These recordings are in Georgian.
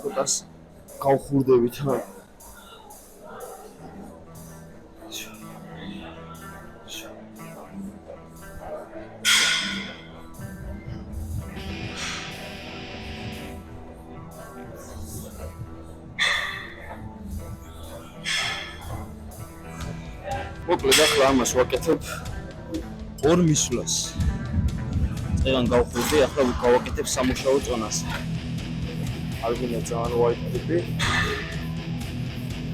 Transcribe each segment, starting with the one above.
ცოტას გავხურდებით რა. მოკლედ ახლა ამას ვაკეთებ ორ მისვლას. წეგან გავხურდი, ახლა გავაკეთებ სამუშაო წონას. ალბინა ძალიან ვაიტიპი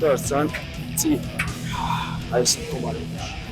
და ძალიან წი აი ეს კომარებში.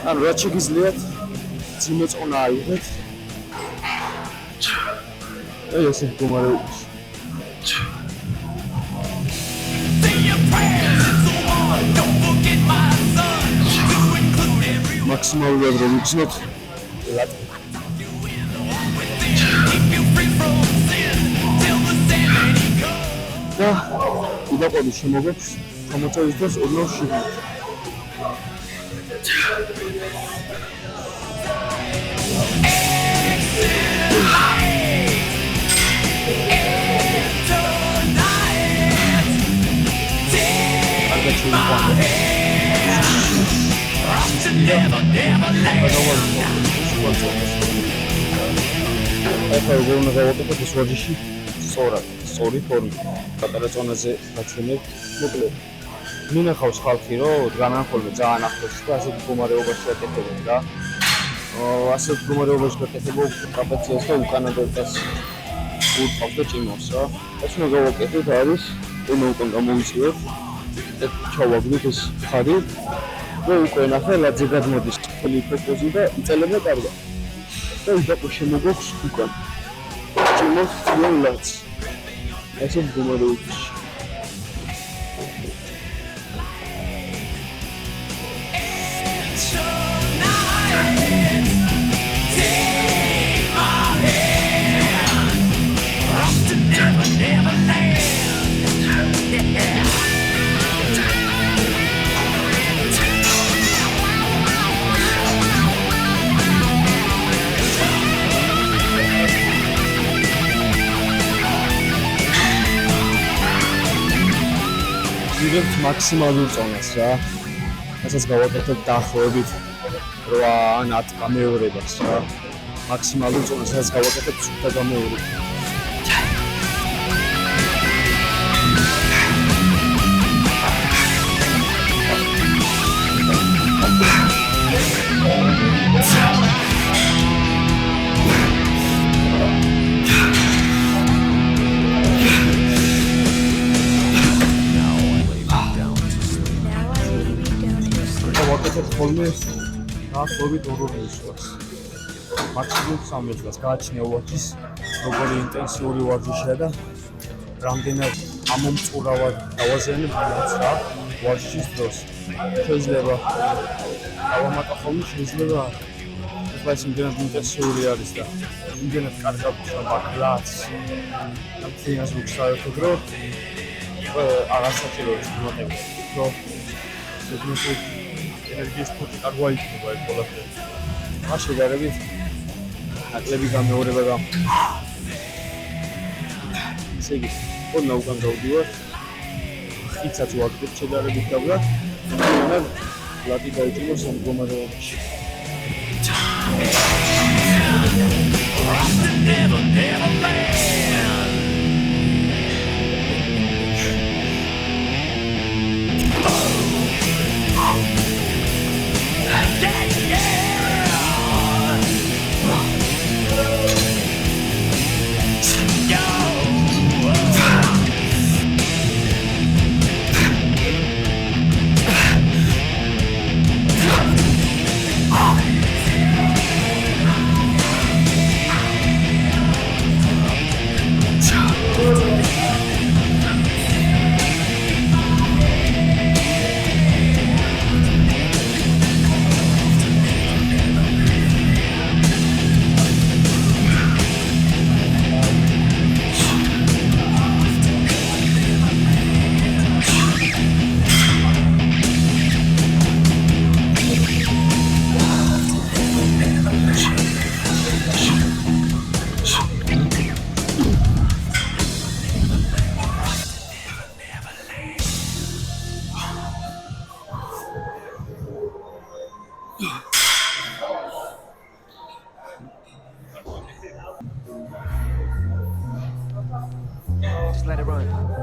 ანუ რაც შეგიძლიათ ძიმე წონა აიღეთ. აი ესე მდგომარეობაში. მაქსიმალურად რომ იგრძნოთ ლატ. და უდაყოდი შემოგებს 60 დროს 47. ახლა როგორ გავაკეთებ ეს ვარჯიში სწორი ფორმით. პატარა წონაზე გაჩვენებ. მოკლედ მინახავს ხალხი რომ დგანან ხოლმე ძალიან ახლოს და ასეთ მდგომარეობაში აკეთებენ რა. ასეთ მდგომარეობაში გაკეთებო კაპაციას და უკანადოებას ურყავს და ჭიმავს რა. ეს უნდა გავაკეთოთ არის რომ უკან გამოვიწიოთ და ჩავაგდოთ ეს ხარი და უკვე ნახე ლაძე გადმოდის ხოლმე ფოტოზე და იწელებდა კარგად. და უდაყო შემოგვაქვს უკან. ჭიმავს ძლიერ ლაძს. ასეთ მდგომარეობაში. ვიღებთ მაქსიმალურ წონას რა. ასაც გავაკეთებ დაახლოებით 8 ან 10 გამეორებას რა. მაქსიმალურ წონას ასაც გავაკეთებ 5 გამეორებას. ხოლმე დაახლოებით 2 მისვლას. მაქსიმუმ 3 მისვლას გააჩნია ვარჯიშის როგორი ინტენსიური ვარჯიშია და რამდენად ამომწყურავად დავაზიანებ რა ვარჯიშის დროს. შეიძლება დავამატა ხოლმე, შეიძლება ახლა ეს იმდენად ინტენსიური არის და იმდენად კარგად ვაკლაც და ფინანს ვუხსაერთო რომ აღასაჭირო ის მომატება. რომ ზოგადად ენერგიის ფონდი კარგაიქნება ეს ყველაფერი. მას შედარებით ნაკლები გამეორება და ესე იგი, ხოლმე უკან გავდივარ. ხიცაც ვაკეთებ შედარებით დაბლა. მაგრამ ლატი დაიჭირა სამდგომარეობაში.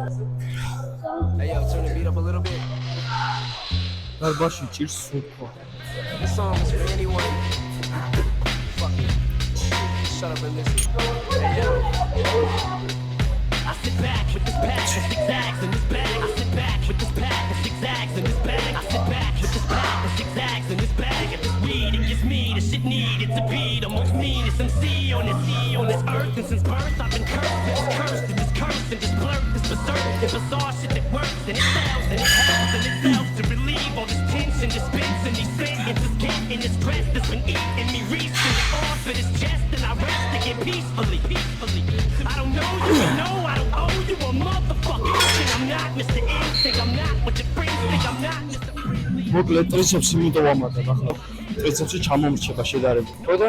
Hey yo, turn the beat up a little bit. დარბაზში ჭირს სულთქო. This song is for anyone. Fuck it. Shut up and listen. Hey yo. I sit back with this pack of zigzags in this bag. I sit back with this pack of zigzags in this bag. I sit back with this pack of zigzags in this bag. And this weed, it gives me the shit needed to be the most meanest MC on this earth. And since birth, I've been cursed with this curse and this curse and this blur, this berserk and bizarre shit that works and it sells and it helps and it sells to relieve all this tension, dispense and these sentences get in this stress that's been eating me recently off of this chest and I rest again peacefully. I don't know you, but no, I don't owe you a motherfucking thing. I'm not Mr. Instinct, I'm not what your friends think, I'm not Mr. მოკლედ ტრიცეპსი მიდოვამატებ ახლა. ტრიცეპსი ჩამომრჩება შედარებით. ხო და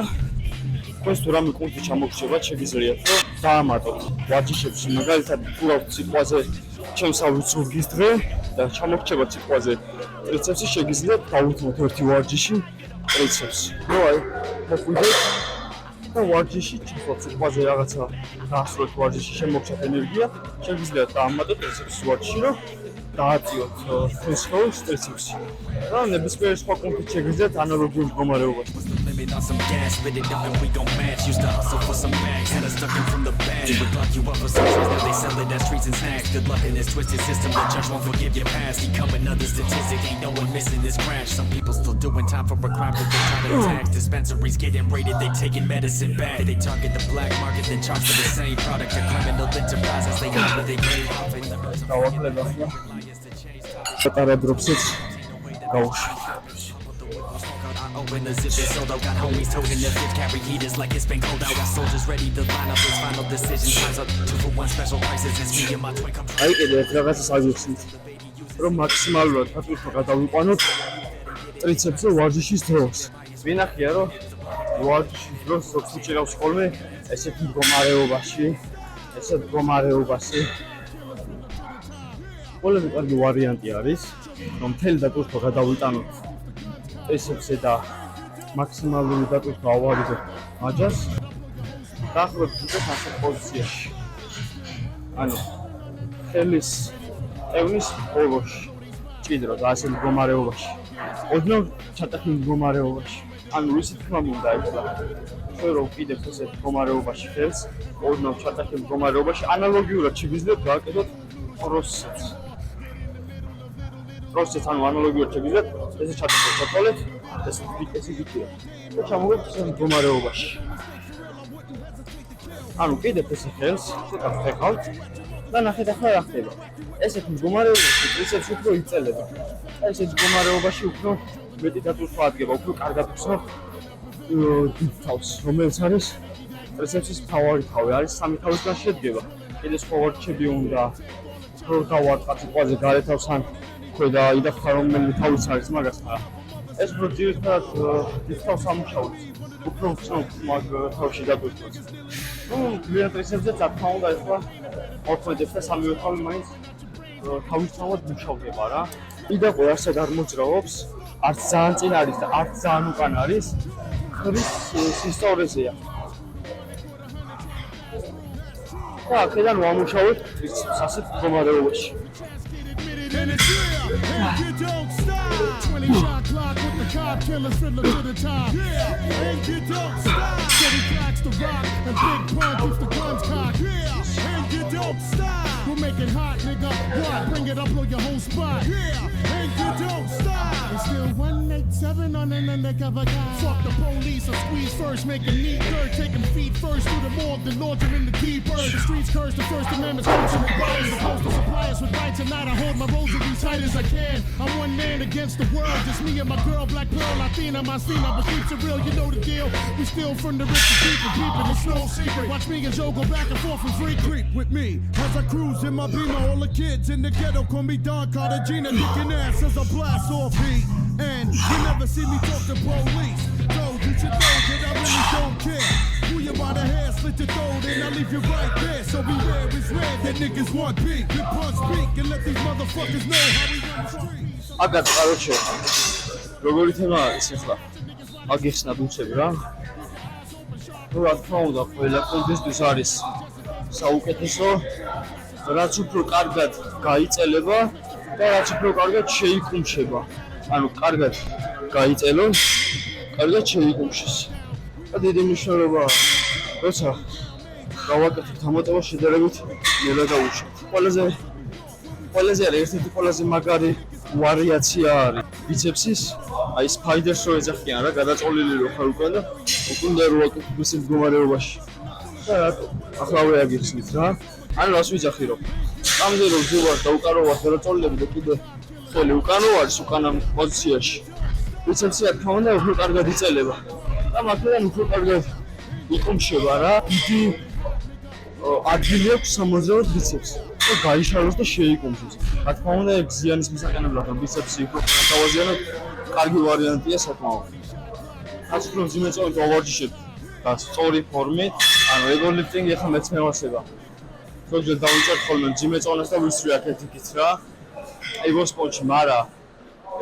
თქვენს თუ რამე კუნთი ჩამოგრჩება, შეგიძლიათ რომ დაამატოთ ვარჯიშებში, მაგალითად თუ ციყვაზე ჩემსავი ზურგის დღე და ჩამოგრჩება ციყვაზე ტრიცეპსი, შეგიძლიათ დავუთმოთ ერთი ვარჯიში ტრიცეპსი. ნუ აი, მოგვიდეთ და ვარჯიში ციყვაზე რაღაცა დაასრულეთ ვარჯიში, შემოგრჩათ ენერგია, შეგიძლიათ დაამატოთ ტრიცეპსის ვარჯიში, რომ დააწიოთ თქვენს ხელს ტრიცეპსი. და ნებისმიერ სხვა კუნთით შეგიძლიათ ანალოგიურ მდგომარეობაში. Limit on some gas, spit it up and we gon' match. Used to hustle for some bags, had us ducking from the bag. Would lock you up for some trees, now they sell it as treats and snacks. Good luck in this twisted system, the judge won't forgive your past. Become another statistic, ain't no one missing this crash. Some people still doing time for a crime that they try to attack. Dispensaries getting raided, they taking medicine back. They target the black market, then charge for the same product. A criminal enterprises, they got what they made off it. დავაკლებ ახლა. პატარა დროპსიც გავუშვით. Open the zip, it's sold out. Got homies toting the fifth, carry heaters like it's been cold out. Got soldiers ready to line up those final decisions. Times up 2 for 1 special prices. It's me and my twin come true. აი კიდე ერთ რაღაცას აგიხსნით, რომ მაქსიმალურად დაწვით გადავიყვანოთ ტრიცეპსზე ვარჯიშის დროს. ვინახია რომ ვარჯიშის დროს როგორც უჭირავს ხოლმე ესეთ მდგომარეობაში. ყველაზე კარგი ვარიანტი არის, რომ მთელი დატვირთვა გადავიტანოთ ტრიცეპსზე და მაქსიმალური დატვირთვა ავარიდოთ მაჯას. დაახლოებით ისეთ ასეთ პოზიციაში. ანუ ხელის ევნის ბოლოში ჭიდრო და ასეთ მდგომარეობაში. ოდნავ ჩატახილ მდგომარეობაში. ანუ ისე თქმა მინდა ეხლა ჩვენ რომ ვყიდებთ ესეთ მდგომარეობაში ხელს, ოდნავ ჩატახილ მდგომარეობაში ანალოგიურად შეგიძლიათ გააკეთოთ პროსესს. ანუ ანალოგიურად შეგიძლიათ ესე ჩატოლეთ, ესე გიქია. და ჩამოვიდეთ ესეთ მდგომარეობაში. ანუ კიდევ ესე ხელს, ცოტა ვხეხავთ და ნახეთ ახლა რა ხდება. ესეთ მდგომარეობაში ტრიცეპსი უფრო იწელება. ესეთ მდგომარეობაში უფრო მეტი დატვირთვა ადგება, უფრო კარგად ვხსნათ დიდ თავს, რომელიც არის ტრიცეპსის მთავარი თავი, არის 3 თავისგან შედგება. კიდე სხვა ვარჯიშები უნდა რომ დავარტყათ ციყვაზე გარე თავს ან ქვედა იდახა რომელი თავის არის მაგასთან. ეს უფრო ძირითადად დიდ თავს ამუშავებს, უფრო ვცნობ მაგ თავში დატვირთვას. ნუ გვიან ტრიცეპსზე თქმა უნდა ეხლა მოქმედებს და სამივე თავი მაინც თავისთავად მუშავდება რა. იდაყო არსად არ მოძრაობს, არც ძალიან წინ არის და არც ძალიან უკან არის, ხრის სისწორეზეა. და აქედან ვამუშავებთ ტრიცეპს ასეთ მდგომარეობაში. And it's real, and you don't stop. 20 shot clock with the cop killers fiddler to the top. Yeah, and you don't stop. Steady cracks the rock, and big pun keeps the guns cocked. Yeah, and you don't stop. We'll make it hot, nigga. What? Bring it up, blow your whole spot. Yeah, and you don't stop. It's still 187 on an undercover guy. Fuck the police, I squeeze first, make a neat dirt, taking feet first through the morgue, then launch them in the deep earth. The streets curse, the First Amendment's culture and bias. The postal suppliers with right tonight. I hold my rosary tight as I can. I'm one man against the world, just me and my girl, Black Pearl, Latina, Marcina, but keeps it real, you know the deal. We steal from the rich and keep it, it's no secret. Watch me and Joe go back and forth for free. Creep with me as I cruise in my Beamer. All the kids in the ghetto call me Don Cartagena, kicking ass as I blast off heat. And you never see me talk to police. So you should know that I really don't care. Pull you by the hair, slit your throat, and I leave you right there. So beware, it's red, that niggas want beat. Good punch speak and let these motherfuckers know how we run the streets. აგარ კაროჩე როგორი თემა არის ახლა აგიხსნათ უცებ რა რა თქმა უნდა ყველა კონტესტის არის საუკეთესო რაც უფრო კარგად გაიწელება და რაც უფრო კარგად შეიკუმშება. ანუ კარგად გაიწელონ, კარგად შეიკუმშეს. და დიდი მნიშვნელობაა, როცა გავაკეთებთ ამოტევა შედარებით ნელა დაუშვით. ყველაზე ერთ-ერთი ყველაზე მაგარი ვარიაცია არის ბიცეპსის, აი სპაიდერს რო ეძახიან რა, გადაწოლილი რო ხარ უკვე და უკუნდა რო აკეთებ ისეთ მდგომარეობაში. და ახლა ვეაგიხსნით რა. ანუ რას ვიძახი რომ ამზე რომ ვზივარ და უკანო ვარ და წოლილები და კიდე ხელი უკანო არის უკანა პოზიციაში. ბიცეპსი რა თქმა უნდა უფრო კარგად იწელება. და მართლაც უფრო კარგად იყუმშება რა. დიდი ადგილი აქვს სამოძრაოდ ბიცეპს. და გაიშალოს და შეიკუმშოს. რა თქმა უნდა ეგ ზიანის მისაყენებლად რომ ბიცეპსი უფრო გავაზიანოთ, კარგი ვარიანტია საკმაოდ. რაც უფრო მძიმე წონით ვავარჯიშებ და სწორი ფორმით, ანუ ეგოლიფტინგი ახლა მეც მევასება. ზოგჯერ დავიჭერთ ხოლმე მძიმე წონას და ვისვრი აქეთ-იქით რა. აი ვოსპონჩი, მაგრამ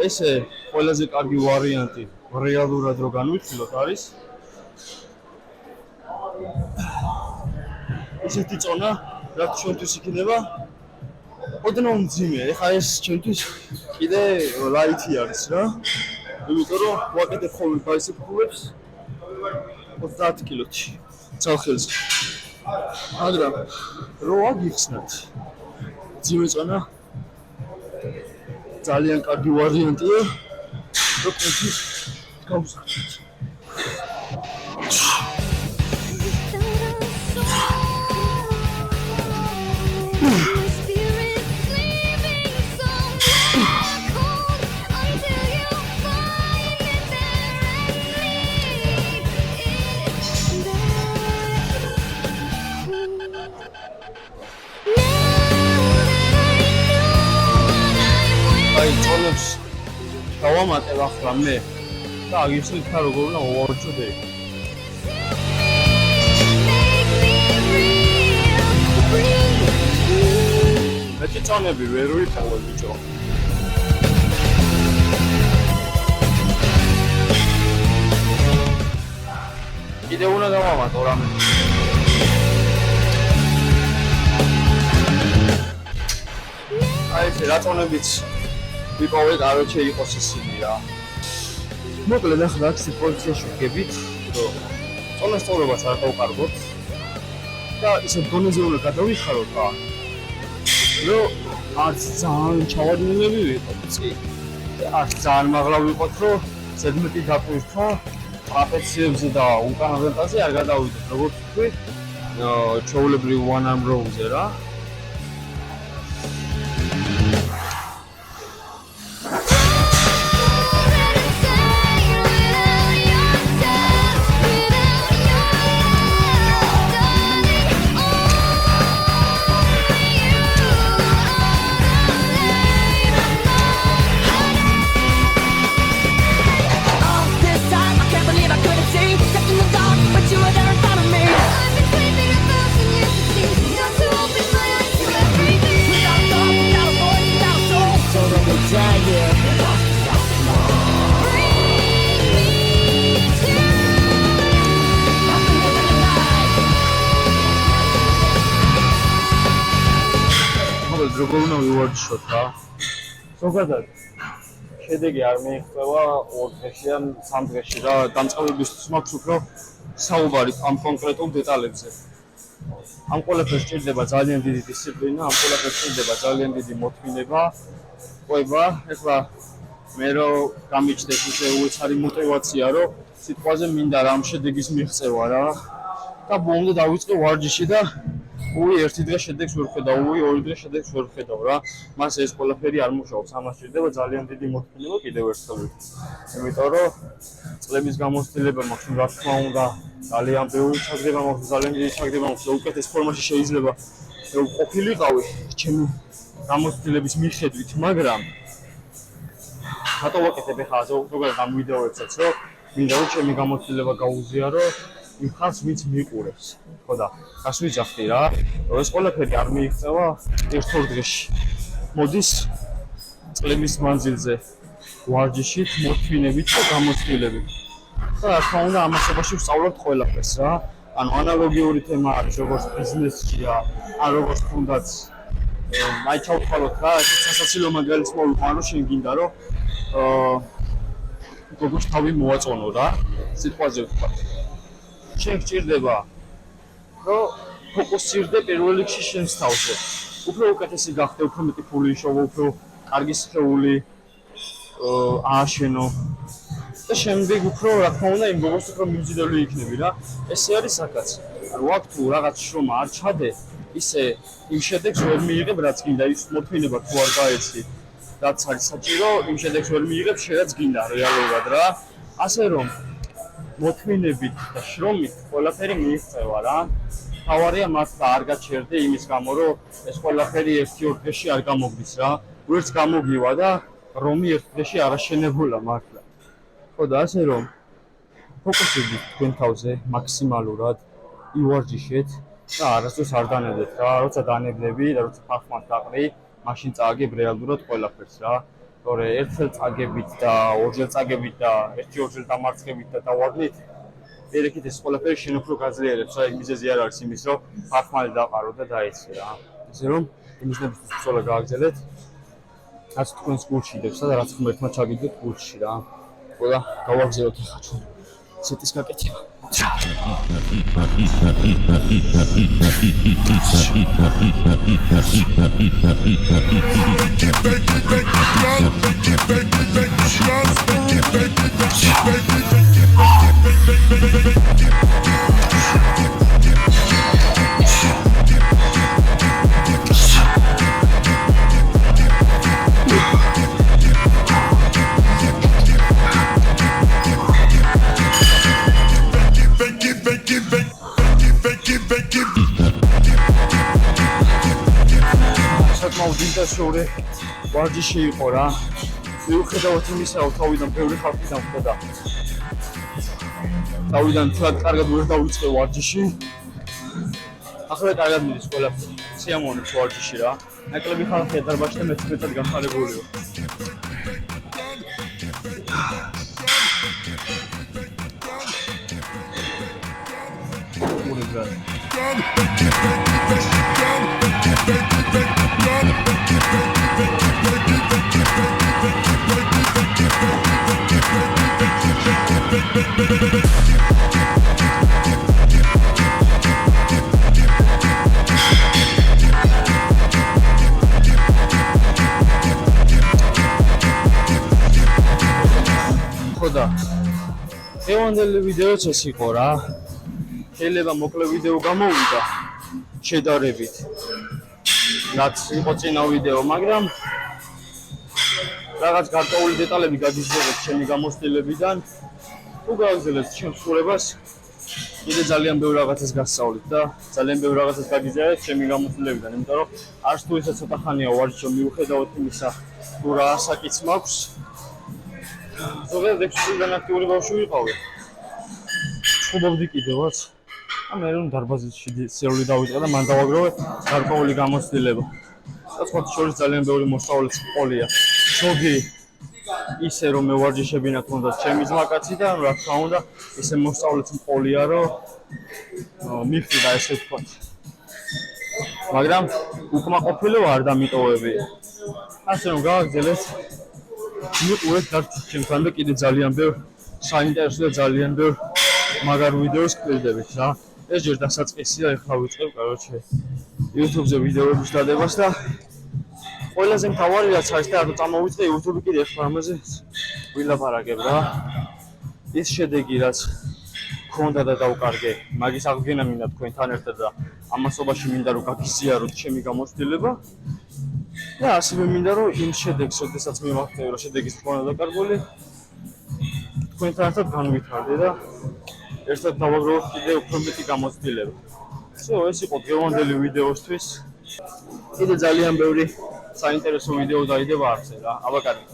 ესე ყველაზე კარგი ვარიანტი რეალურად რო განვიხილოთ არის ესეთი წონა, რაც ჩვენთვის იქნება ოდნავ მძიმე. ეხლა ეს ჩვენთვის კიდე ლაითი არის რა. იმიტომ რომ ვაკეთებ ხოლმე ბაისეპ ფულებს 30 კილოში ცალხელზე. მაგრამ რო აგიხსნათ მძიმე წონა ძალიან კარგი ვარიანტია რო კონჩის გავსახოთ. აი წონებს დავამატებ ახლა მე და აგიხსნით რა როგორ უნდა ვავარჯოდე. მეტი წონები ვერ ვიყავ ბიჭო. კიდე უნდა დავამატო რამე. აი ეს რა წონებიც ვიყავე, კაროჩე იყოს ისინი რა. მოკლედ ახლა აქ პოზიციაში ვგებით, რომ წონას სწორობას არ დავყარბოთ და ისე დონეზე უნდა გადავიხაროთ რა. რომ არც ძალიან ჩავარდნილები ვიყოთ, წი. არც ძალიან მაღლა ვიყოთ, რომ ზედმეტი გაყვირთვა ტრაპეციებზე და უკანა ვენტაზე არ გადავიდეთ, როგორც ვთქვი, ჩვეულებრივ one arm row-ზე რა. როგორ უნდა ვივარჯიშოთ რა. ზოგადად შედეგი არ მიიღწევა 2 დღეში ან 3 დღეში რა. დამწყებებისთვის მაქვს უფრო საუბარი ამ კონკრეტულ დეტალებზე. ამ ყველაფერს სჭირდება ძალიან დიდი დისციპლინა, ამ ყველაფერს სჭირდება ძალიან დიდი მოთმინება, ყვება. ეხლა მე რო გამიჩნდეს ისე უეცარი мотиваცია, რომ სიტყვაზე მინდა რამ შედეგის მიღწევა რა. და ბოლომდე დავიწყე ვარჯიში და ერთი დღე შედეგს ვერ ხედავ, ორი დღე შედეგს ვერ ხედავ რა. მას ეს ყველაფერი არ მუშაობს, ამას სჭირდება ძალიან დიდი მოთმინება კიდევ ერთხელ. იმიტომ რომ წლების გამოცდილება მაქვს, რა თქმა უნდა, ძალიან ბევრი ჩაგდება მაქვს, ძალიან დიდი ჩაგდება მაქვს და უკეთეს ფორმაში შეიძლება ყოფილიყავი ჩემი გამოცდილების მიხედვით, მაგრამ რატო ვაკეთებ ახლა ზოგადად ამ ვიდეოებსაც, რომ მინდა რომ ჩემი გამოცდილება გაუზიარო იმ ხალხს, ვინც მიყურებს. ხო და გას ვიძახდი რა, რომ ეს ყველაფერი არ მიიღწევა 1-2 დღეში. მოდის წლების მანძილზე ვარჯიშით, მოთმინებით და გამოცდილებით. და რა თქმა უნდა, ამასობაში ვსწავლობთ ყველაფერს რა. ანუ ანალოგიური თემა არის, როგორც ბიზნესშია, ან როგორც თუნდაც აი ჩავთვალოთ რა, ეს სასაცილო მაგალითს მოვიყვანო, შენ გინდა რომ გოგოს თავი მოაწონო რა, სიტყვაზე ვთქვა. შენ გჭირდება რომ ფოკუსირდე პირველ რიგში შენს თავზე. უფრო უკეთესი გახდე, უფრო მეტი ფული იშოვო, უფრო კარგი სხეული ააშენო. და შემდეგ უფრო რა თქმა უნდა იმ გოგოს უფრო მიმზიდველი იქნები რა. ესე არის საკაც. რა თუ რაღაც შრომა არ ჩადე, ისე იმ შედეგს ვერ მიიღებ რაც გინდა, ის მოთმინება თუ არ გაეცი. რაც არის საჭირო, იმ შედეგს ვერ მიიღებ, შედაც გინდა რეალურად რა. ასე რომ მოთმინებით და შრომით ყველაფერი მიიღწევა რა. თავარია მართლა არ გაჩერდე იმის გამო, რომ ეს ყველაფერი 1-2 დღეში არ გამოგდის რა. ვერც გამოგივა და რომი 1 დღეში არ აშენებულა მართლა. ხო და ასე რომ ფოკუსირდით თქვენ თავზე მაქსიმალურად, ივარჯიშეთ და არასდროს არ დანებდეთ რა. როცა დანებდები და როცა ხახმად დაყრი, მაშინ წააგებ რეალურად ყველაფერს რა. თორე ერთხელ წაგებით და ორჯერ წაგებით და 1-2 დამარცხებით და დავარდნით, ერიქით ეს ყველაფერი შენ უფრო გაძლიერებს რა. მიზეზი არ არის იმის, რომ ხახმად დაყარო და დაეცე რა. ესე რომ იმისნებისთვის ბრძოლა გააგრძელეთ. რაც თქვენს გულში იდებს და რაც ღმერთმა ჩაგიდოთ გულში რა. ყველა გავაგზავნოთ ახლა ჩვენ სეტის გაკეთება. საკმაოდ ინტენსიური ვარჯიში იყო რა. მიუხედავად იმისა, რომ თავიდან ბევრი ხალხი დამხვდა. თავიდან თლად კარგად ვერ დავიწყე ვარჯიში. ახლა კარგად მიდის ყველაფერი. სიამოვნებს ვარჯიში რა. ნაკლები ხალხია დარბაზში და მეც მეტად განხარებულია. ხოდა ევანდელი ვიდეოც ეს იყო რა. შეიძლება მოკლე ვიდეო გამოვიდა შედარებით, რაც იყო წინა ვიდეო, მაგრამ რაღაც გარკვეული დეტალები გაგიზრდეთ ჩემი გამოცდილებიდან. თუ გააგრძელებთ ჩემს სურებას, კიდე ძალიან ბევრ რაღაცას გასწავლით და ძალიან ბევრ რაღაცას გაგიზრდეთ ჩემი გამოცდილებიდან, იმიტომ რომ არც თუ ისე ცოტა ხანია ვარჯიშობ, მიუხედავად იმისა, თუ რა ასაკიც მაქვს. ზოგადად 6 წლიდან აქტიური ბავშვი ვიყავი. ვწყობობდი კიდევაც. მე რომ დარბაზში სერვი დავიწყე და მან დავაგროვე გარკვეული გამოცდილება. და სხვა შორის ძალიან ბევრი მოსწავლეც ყოლია. ზოგი ისე რომ მე ვარჯიშებინა თუნდაც ჩემი ძმაკაცი და რა თქმა უნდა ისე მოსწავლეც ყოლია რომ მიხდა ესე ვთქვათ. მაგრამ უკმაყოფილო არ დამიტოვებია. ასე რომ გააგრძელეთ. მიყურეთ დარჩით ჩემთან და კიდე ძალიან ბევრ საინტერესო და ძალიან ბევრ მაგარ ვიდეოს გკეთდებით რა. ეს ჯერ დასაწყისია, ეხლა ვიწყებ, короче, YouTube-ზე ვიდეოების დადებას და ყველაზე მთავარი რაც არის და რატო წამოვიწყე YouTube კიდე ეხლა ამაზე ვილაპარაკებ რა. ის შედეგი რაც ქონდა და დავკარგე, მაგის აღდგენა მინდა თქვენთან ერთად და ამასობაში მინდა რომ გაგიზიაროთ ჩემი გამოცდილება. და ასევე მინდა რომ იმ შედეგს, როდესაც მივახდე რომ შედეგის თქვა დაკარგული, თქვენთან ერთად განვითარდე და ერთად დავაგროვოთ კიდე უფრო მეტი გამოცდილება. ეს იყო დღევანდელი ვიდეოსთვის. კიდე ძალიან ბევრი საინტერესო ვიდეო დაიდება არხზე რა. აბა კარგად.